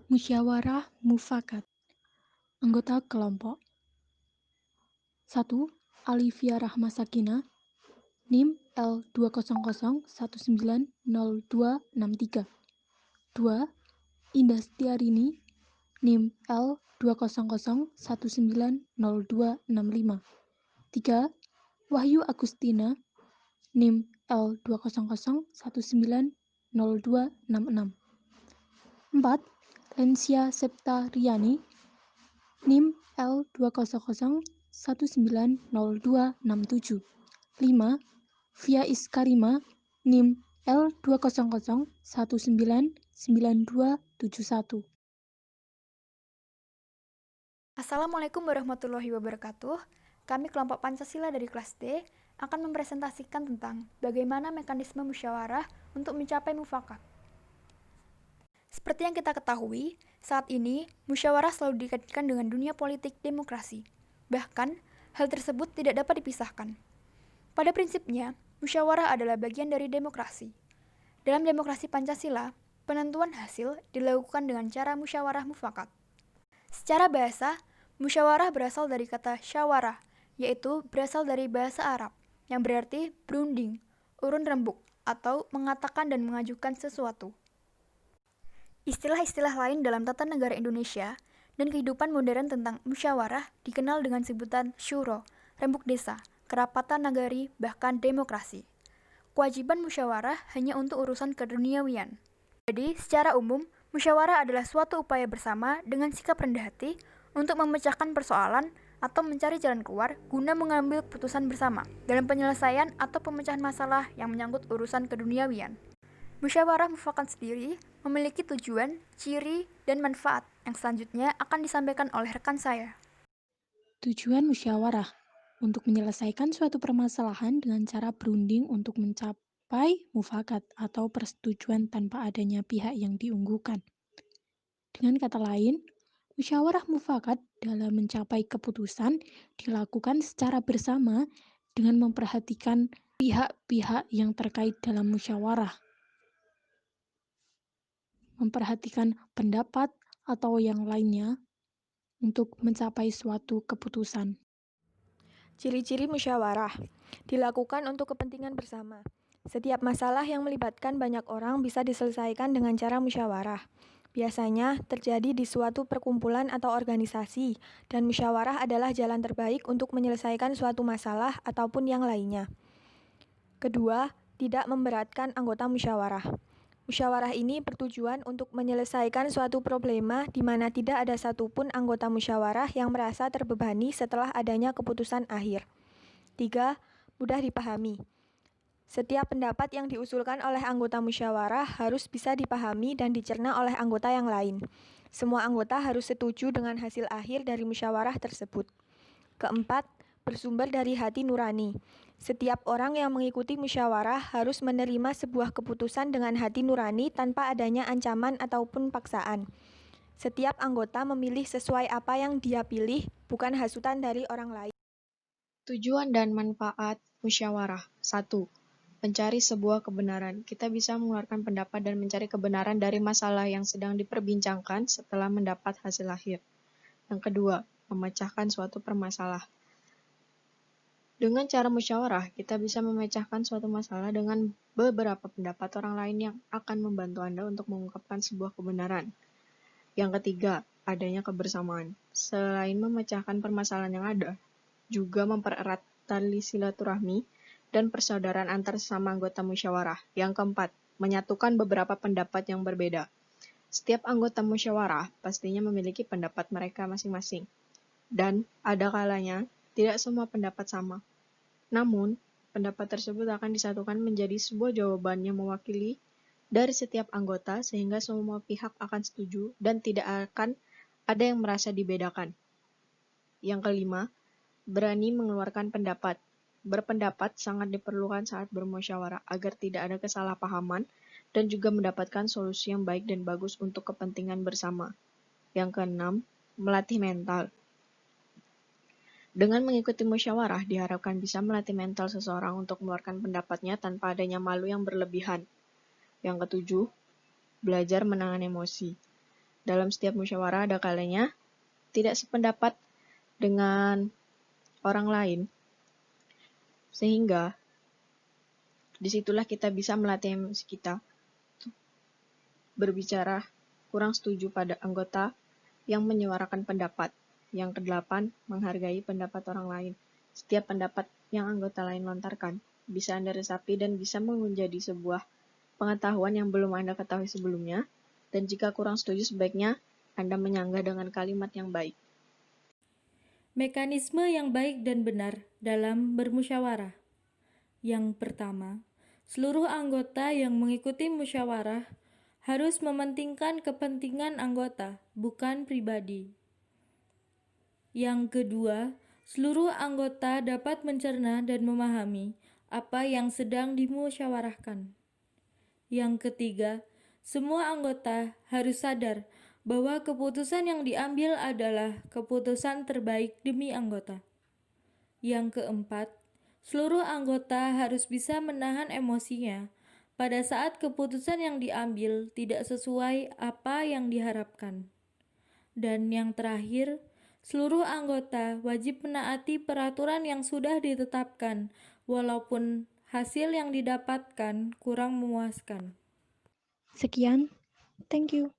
Musyawarah Mufakat. Anggota kelompok 1. Alivia Rahma Sakinah, NIM L200190263. 2. Indah Setiarini, NIM L200190265. 3. Wahyu Agustina, NIM L200190266. 4. Lensia Septa Riani, NIM L200190267. 5. Via Iskarima, NIM L200199271. Assalamualaikum warahmatullahi wabarakatuh. Kami kelompok Pancasila dari kelas D akan mempresentasikan tentang bagaimana mekanisme musyawarah untuk mencapai mufakat. Seperti yang kita ketahui, saat ini musyawarah selalu dikaitkan dengan dunia politik demokrasi. Bahkan, hal tersebut tidak dapat dipisahkan. Pada prinsipnya, musyawarah adalah bagian dari demokrasi. Dalam demokrasi Pancasila, penentuan hasil dilakukan dengan cara musyawarah mufakat. Secara bahasa, musyawarah berasal dari kata syawarah, yaitu berasal dari bahasa Arab, yang berarti berunding, urun rembuk, atau mengatakan dan mengajukan sesuatu. Istilah-istilah lain dalam tata negara Indonesia dan kehidupan modern tentang musyawarah dikenal dengan sebutan syuro, rembuk desa, kerapatan nagari, bahkan demokrasi. Kewajiban musyawarah hanya untuk urusan keduniawian. Jadi, secara umum, musyawarah adalah suatu upaya bersama dengan sikap rendah hati untuk memecahkan persoalan atau mencari jalan keluar guna mengambil keputusan bersama dalam penyelesaian atau pemecahan masalah yang menyangkut urusan keduniawian. Musyawarah mufakat sendiri memiliki tujuan, ciri, dan manfaat yang selanjutnya akan disampaikan oleh rekan saya. Tujuan musyawarah untuk menyelesaikan suatu permasalahan dengan cara berunding untuk mencapai mufakat atau persetujuan tanpa adanya pihak yang diunggulkan. Dengan kata lain, musyawarah mufakat dalam mencapai keputusan dilakukan secara bersama dengan memperhatikan pihak-pihak yang terkait dalam musyawarah, memperhatikan pendapat atau yang lainnya untuk mencapai suatu keputusan. Ciri-ciri musyawarah dilakukan untuk kepentingan bersama. Setiap masalah yang melibatkan banyak orang bisa diselesaikan dengan cara musyawarah. Biasanya terjadi di suatu perkumpulan atau organisasi, dan musyawarah adalah jalan terbaik untuk menyelesaikan suatu masalah ataupun yang lainnya. Kedua, tidak memberatkan anggota musyawarah. Musyawarah ini bertujuan untuk menyelesaikan suatu problema di mana tidak ada satupun anggota musyawarah yang merasa terbebani setelah adanya keputusan akhir. 3. Mudah dipahami. Setiap pendapat yang diusulkan oleh anggota musyawarah harus bisa dipahami dan dicerna oleh anggota yang lain. Semua anggota harus setuju dengan hasil akhir dari musyawarah tersebut. Keempat, bersumber dari hati nurani. Setiap orang yang mengikuti musyawarah harus menerima sebuah keputusan dengan hati nurani tanpa adanya ancaman ataupun paksaan. Setiap anggota memilih sesuai apa yang dia pilih, bukan hasutan dari orang lain. Tujuan dan manfaat musyawarah. 1. Mencari sebuah kebenaran. Kita bisa mengeluarkan pendapat dan mencari kebenaran dari masalah yang sedang diperbincangkan setelah mendapat hasil akhir. Yang kedua, memecahkan suatu permasalahan. Dengan cara musyawarah, kita bisa memecahkan suatu masalah dengan beberapa pendapat orang lain yang akan membantu Anda untuk mengungkapkan sebuah kebenaran. Yang ketiga, adanya kebersamaan. Selain memecahkan permasalahan yang ada, juga mempererat tali silaturahmi dan persaudaraan antar sesama anggota musyawarah. Yang keempat, menyatukan beberapa pendapat yang berbeda. Setiap anggota musyawarah pastinya memiliki pendapat mereka masing-masing. Dan ada kalanya tidak semua pendapat sama. Namun, pendapat tersebut akan disatukan menjadi sebuah jawaban yang mewakili dari setiap anggota sehingga semua pihak akan setuju dan tidak akan ada yang merasa dibedakan. Yang kelima, berani mengeluarkan pendapat. Berpendapat sangat diperlukan saat bermusyawarah agar tidak ada kesalahpahaman dan juga mendapatkan solusi yang baik dan bagus untuk kepentingan bersama. Yang keenam, melatih mental. Dengan mengikuti musyawarah, diharapkan bisa melatih mental seseorang untuk mengeluarkan pendapatnya tanpa adanya malu yang berlebihan. Yang ketujuh, belajar menahan emosi. dalam setiap musyawarah ada kalanya tidak sependapat dengan orang lain, sehingga disitulah kita bisa melatih emosi kita berbicara kurang setuju pada anggota yang menyuarakan pendapat. Yang kedelapan, menghargai pendapat orang lain. Setiap pendapat yang anggota lain lontarkan bisa Anda resapi dan bisa menjadi sebuah pengetahuan yang belum Anda ketahui sebelumnya, dan jika kurang setuju sebaiknya Anda menyanggah dengan kalimat yang baik. Mekanisme yang baik dan benar dalam bermusyawarah. Yang pertama, seluruh anggota yang mengikuti musyawarah harus mementingkan kepentingan anggota, bukan pribadi. Yang kedua, seluruh anggota dapat mencerna dan memahami apa yang sedang dimusyawarahkan. Yang ketiga, semua anggota harus sadar bahwa keputusan yang diambil adalah keputusan terbaik demi anggota. Yang keempat, seluruh anggota harus bisa menahan emosinya pada saat keputusan yang diambil tidak sesuai apa yang diharapkan. Dan yang terakhir, seluruh anggota wajib menaati peraturan yang sudah ditetapkan, walaupun hasil yang didapatkan kurang memuaskan. Sekian, thank you.